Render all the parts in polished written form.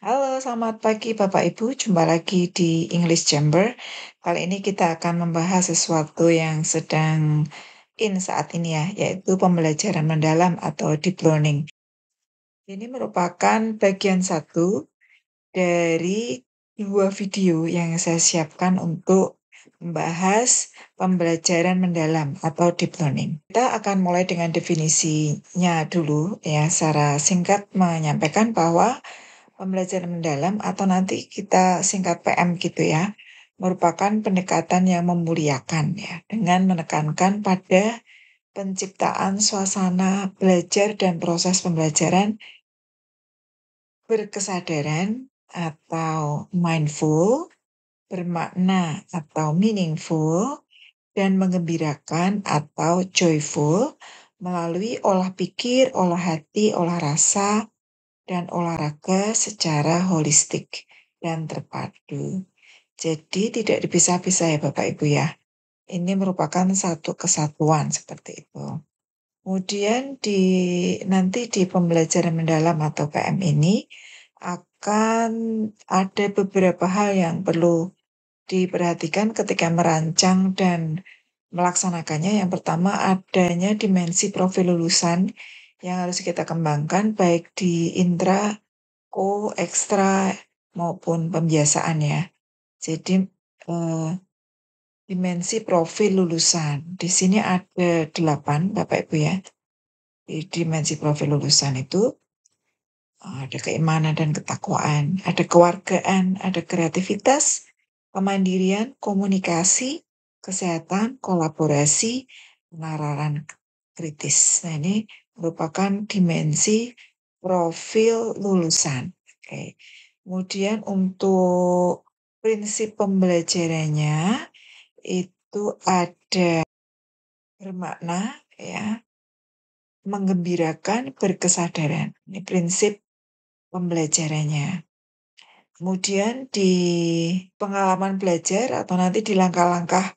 Halo, selamat pagi Bapak Ibu. Jumpa lagi di English Chamber. Kali ini kita akan membahas sesuatu yang sedang in saat ini ya, yaitu pembelajaran mendalam atau deep learning. Ini merupakan bagian satu dari dua video yang saya siapkan untuk membahas pembelajaran mendalam atau deep learning. Kita akan mulai dengan definisinya dulu ya, secara singkat menyampaikan bahwa pembelajaran mendalam atau nanti kita singkat PM gitu ya, merupakan pendekatan yang memuliakan ya, dengan menekankan pada penciptaan suasana belajar dan proses pembelajaran berkesadaran atau mindful, bermakna atau meaningful, dan mengembirakan atau joyful melalui olah pikir, olah hati, olah rasa, dan olahraga secara holistik dan terpadu. Jadi tidak dipisah-pisah ya Bapak Ibu ya. Ini merupakan satu kesatuan seperti itu. Kemudian nanti di pembelajaran mendalam atau PM ini akan ada beberapa hal yang perlu diperhatikan ketika merancang dan melaksanakannya. Yang pertama adanya dimensi profil lulusan yang harus kita kembangkan baik di intra, ekstra, maupun pembiasaan ya. Jadi, dimensi profil lulusan. Di sini ada 8 Bapak Ibu ya. Di dimensi profil lulusan itu ada keimanan dan ketakwaan, ada kewargaan, ada kreativitas, kemandirian, komunikasi, kesehatan, kolaborasi, penararan kritis. Nah, ini merupakan dimensi profil lulusan. Oke. Kemudian untuk prinsip pembelajarannya itu ada bermakna ya, menggembirakan, berkesadaran. Ini prinsip pembelajarannya. Kemudian di pengalaman belajar atau nanti di langkah-langkah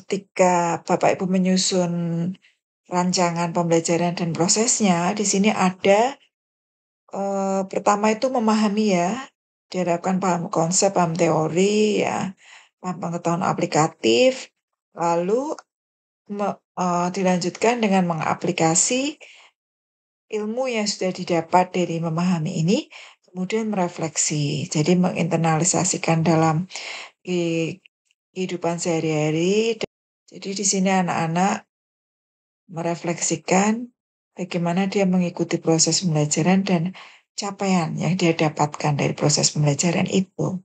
ketika Bapak Ibu menyusun rancangan pembelajaran dan prosesnya, di sini ada pertama itu memahami ya, diharapkan paham konsep, paham teori ya, paham pengetahuan aplikatif, lalu dilanjutkan dengan mengaplikasi ilmu yang sudah didapat dari memahami ini, kemudian merefleksi. Jadi menginternalisasikan dalam kehidupan sehari-hari. Jadi di sini anak-anak merefleksikan bagaimana dia mengikuti proses pembelajaran dan capaian yang dia dapatkan dari proses pembelajaran itu.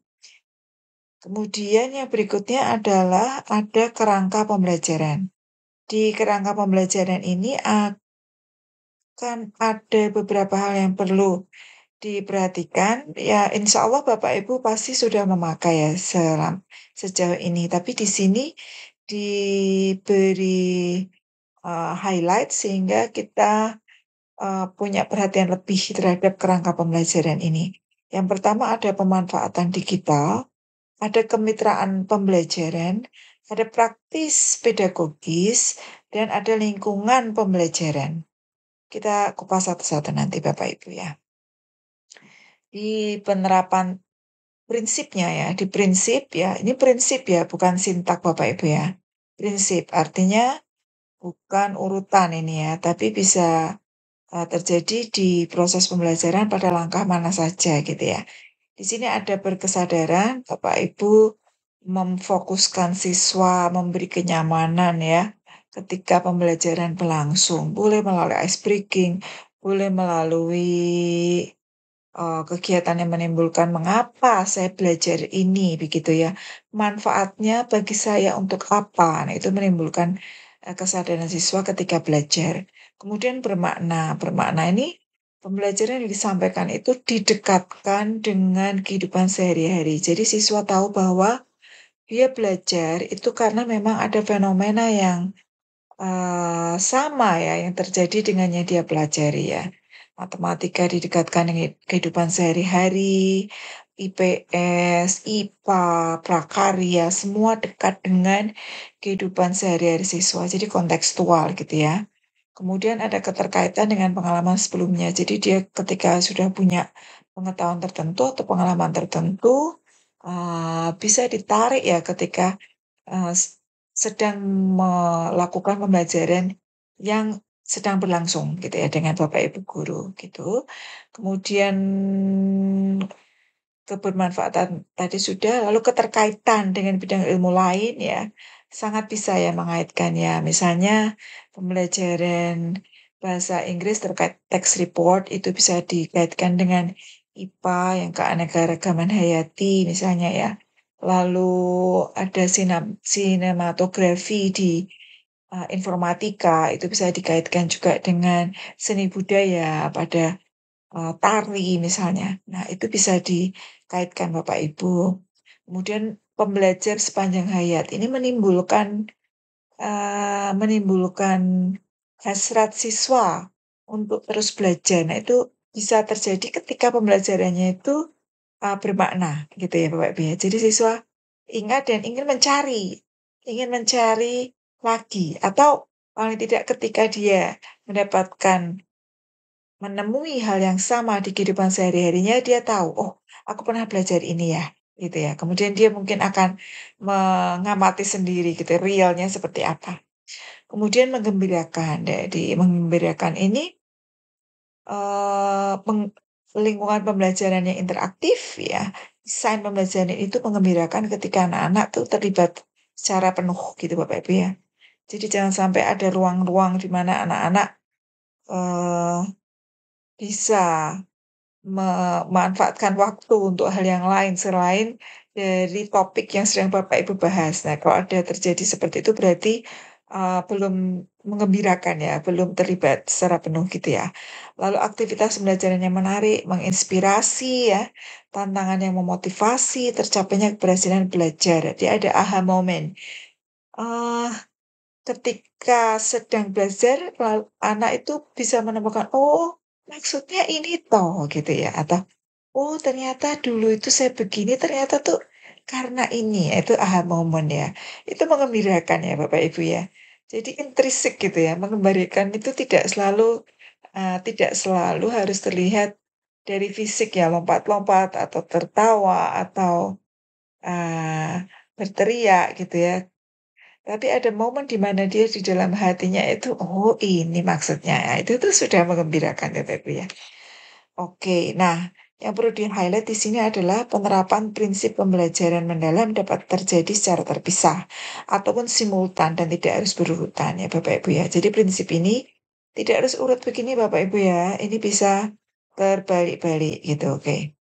Kemudian yang berikutnya adalah ada kerangka pembelajaran. Di kerangka pembelajaran ini akan ada beberapa hal yang perlu diperhatikan. Ya, insya Allah Bapak Ibu pasti sudah memakai ya sejauh ini. Tapi di sini diberi highlight sehingga kita punya perhatian lebih terhadap kerangka pembelajaran ini. Yang pertama ada pemanfaatan digital, ada kemitraan pembelajaran, ada praktis pedagogis, dan ada lingkungan pembelajaran. Kita kupas satu-satu nanti Bapak Ibu ya. Di penerapan prinsipnya ya, di prinsip ya, ini prinsip ya, bukan sintak Bapak Ibu ya. Prinsip artinya bukan urutan ini ya, tapi bisa terjadi di proses pembelajaran pada langkah mana saja gitu ya. Di sini ada berkesadaran, Bapak Ibu memfokuskan siswa, memberi kenyamanan ya, ketika pembelajaran berlangsung. Boleh melalui ice breaking, boleh melalui kegiatan yang menimbulkan mengapa saya belajar ini, begitu ya. Manfaatnya bagi saya untuk apa? Nah, itu menimbulkan kesadaran siswa ketika belajar. Kemudian bermakna. Bermakna ini pembelajaran yang disampaikan itu didekatkan dengan kehidupan sehari-hari. Jadi siswa tahu bahwa dia belajar itu karena memang ada fenomena yang sama ya yang terjadi dengan yang dia pelajari ya. Matematika didekatkan dengan kehidupan sehari-hari, IPS, IPA, prakarya, semua dekat dengan kehidupan sehari-hari siswa. Jadi kontekstual gitu ya. Kemudian ada keterkaitan dengan pengalaman sebelumnya. Jadi dia ketika sudah punya pengetahuan tertentu atau pengalaman tertentu, bisa ditarik ya ketika, eee, s sedang melakukan pembelajaran yang sedang berlangsung gitu ya dengan Bapak Ibu guru gitu. Kemudian kebermanfaatan tadi sudah, lalu keterkaitan dengan bidang ilmu lain ya, sangat bisa ya mengaitkannya. Misalnya pembelajaran bahasa Inggris terkait tax report itu bisa dikaitkan dengan IPA yang keanekaragaman hayati misalnya ya. Lalu ada sinematografi di informatika itu bisa dikaitkan juga dengan seni budaya pada tari misalnya. Nah, itu bisa dikaitkan Bapak Ibu. Kemudian pembelajar sepanjang hayat ini menimbulkan hasrat siswa untuk terus belajar. Nah, itu bisa terjadi ketika pembelajarannya itu, bermakna gitu ya Bapak Ibu ya. Jadi siswa ingat dan ingin mencari lagi atau paling tidak ketika dia mendapatkan menemui hal yang sama di kehidupan sehari-harinya, dia tahu, "Oh, aku pernah belajar ini ya," gitu ya. Kemudian dia mungkin akan mengamati sendiri gitu, realnya seperti apa. Kemudian menggembirakan, menggembirakan ini, peng lingkungan pembelajaran yang interaktif ya, desain pembelajaran itu menggembirakan ketika anak-anak tuh terlibat secara penuh gitu Bapak Ibu ya. Jadi jangan sampai ada ruang-ruang di mana anak-anak, eee, bisa memanfaatkan waktu untuk hal yang lain selain dari topik yang sedang Bapak Ibu bahas. Nah, kalau ada terjadi seperti itu berarti, belum mengembirakan ya, belum terlibat secara penuh gitu ya. Lalu aktivitas pembelajaran yang menarik, menginspirasi ya, tantangan yang memotivasi, tercapainya keberhasilan belajar. Jadi ada aha moment. Eee, ketika sedang belajar anak itu bisa menemukan, "Oh, maksudnya ini toh," gitu ya, atau oh, ternyata dulu itu saya begini, ternyata tuh karena ini, ya, itu aha moment ya. Itu mengembirakan ya Bapak Ibu ya. Jadi intrinsik gitu ya, mengembalikan itu tidak selalu harus terlihat dari fisik ya, lompat-lompat atau tertawa atau, berteriak gitu ya. Tapi ada momen di mana dia di dalam hatinya itu, "Oh ini maksudnya." Ya, itu tuh sudah mengembirakan ya Bapak Ibu ya. Oke, nah yang perlu di-highlight di sini adalah penerapan prinsip pembelajaran mendalam dapat terjadi secara terpisah ataupun simultan dan tidak harus berurutan ya Bapak Ibu ya. Jadi prinsip ini tidak harus urut begini Bapak Ibu ya. Ini bisa terbalik-balik gitu. Oke.